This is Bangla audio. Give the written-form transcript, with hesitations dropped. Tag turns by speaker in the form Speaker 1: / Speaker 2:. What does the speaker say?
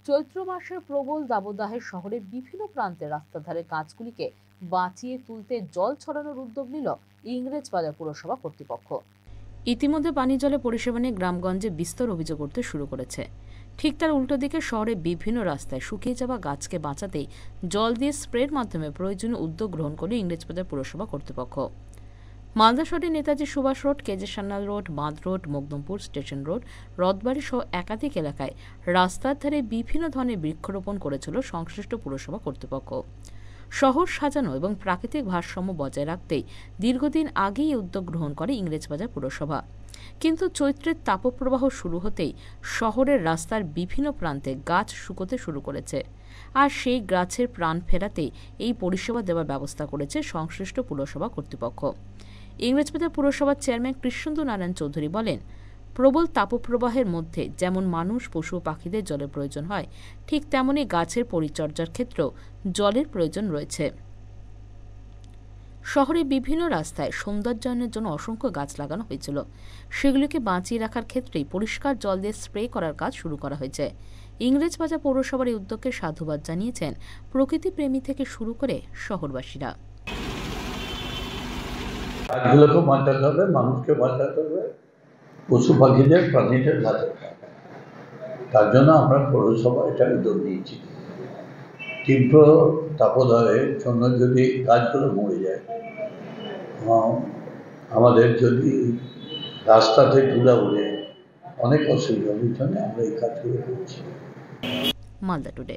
Speaker 1: চৈত্র মাসের প্রবল দাবদাহে শহরের বিভিন্ন প্রান্তে রাস্তার ধারে গাছগুলিকে বাঁচিয়ে তুলতে জল ছড়ানোর উদ্যোগ নিল ইংরেজবাজার পুরসভা কর্তৃপক্ষ। ইতিমধ্যে পানীয় জলে পরিষেবা নিয়ে গ্রামগঞ্জে বিস্তর অভিযোগ করতে শুরু করেছে। ঠিক তার উল্টো দিকে শহরের বিভিন্ন রাস্তায় শুকিয়ে যাওয়া গাছকে বাঁচাতেই জল দিয়ে স্প্রের মাধ্যমে প্রয়োজনীয় উদ্যোগ গ্রহণ করে ইংরেজবাজার পুরসভা কর্তৃপক্ষ। মালদা শহরের নেতাজি সুভাষ রোড, কেজে সান্যাল রোড, বাঁধ road, Makdampur station road, Rathbari সহ একাধিক এলাকায় রাস্তার ধারে বিভিন্ন ধরনের বৃক্ষরোপণ করেছিল সংশ্লিষ্ট পুরসভা কর্তৃপক্ষ। শহর সাজানো এবং প্রাকৃতিক ভারসাম্য বজায় রাখতেই দীর্ঘদিন আগেই এই উদ্যোগ গ্রহণ করে ইংরেজবাজার পুরসভা। কিন্তু চৈত্রের তাপপ্রবাহ শুরু হতেই শহরের রাস্তার বিভিন্ন প্রান্তে গাছ শুকোতে শুরু করেছে, আর সেই গাছের প্রাণ ফেরাতেই এই পরিষেবা দেওয়ার ব্যবস্থা করেছে সংশ্লিষ্ট পুরসভা কর্তৃপক্ষ। ইংরেজবাজার পুরসভার চেয়ারম্যান কৃষ্ণেন্দু নারায়ণ চৌধুরী বলেন, প্রবল তাপপ্রবাহের মধ্যে যেমন মানুষ, পশু, পাখিদের জলের প্রয়োজন হয়, ঠিক তেমনি গাছের পরিচর্যার ক্ষেত্রেও জলের প্রয়োজন রয়েছে। শহরের বিভিন্ন রাস্তায় সৌন্দর্যায়নের জন্য অসংখ্য গাছ লাগানো হয়েছিল। সেগুলিকে বাঁচিয়ে রাখার ক্ষেত্রেই পরিষ্কার জল দিয়ে স্প্রে করার কাজ শুরু করা হয়েছে। ইংরেজবাজার পৌরসভার এই উদ্যোগকে সাধুবাদ জানিয়েছেন প্রকৃতিপ্রেমী থেকে শুরু করে শহরবাসীরা।
Speaker 2: গাছগুলোকে বাঁচাতে হবে, মানুষকে বাঁচাতে হবে, পশু পাখিদের, প্রাণীদের বাঁচাতে হবে। তার জন্য আমরা পৌরসভা এটা উদ্যোগ নিয়েছি। তীব্র তাপদাহের জন্য যদি গাছগুলো মরে যায়, আমাদের যদি রাস্তাতে ধুলা উড়ে, অনেক অসুবিধার জন্য আমরা এই কাজগুলো করছি।
Speaker 1: মালদা টুডে।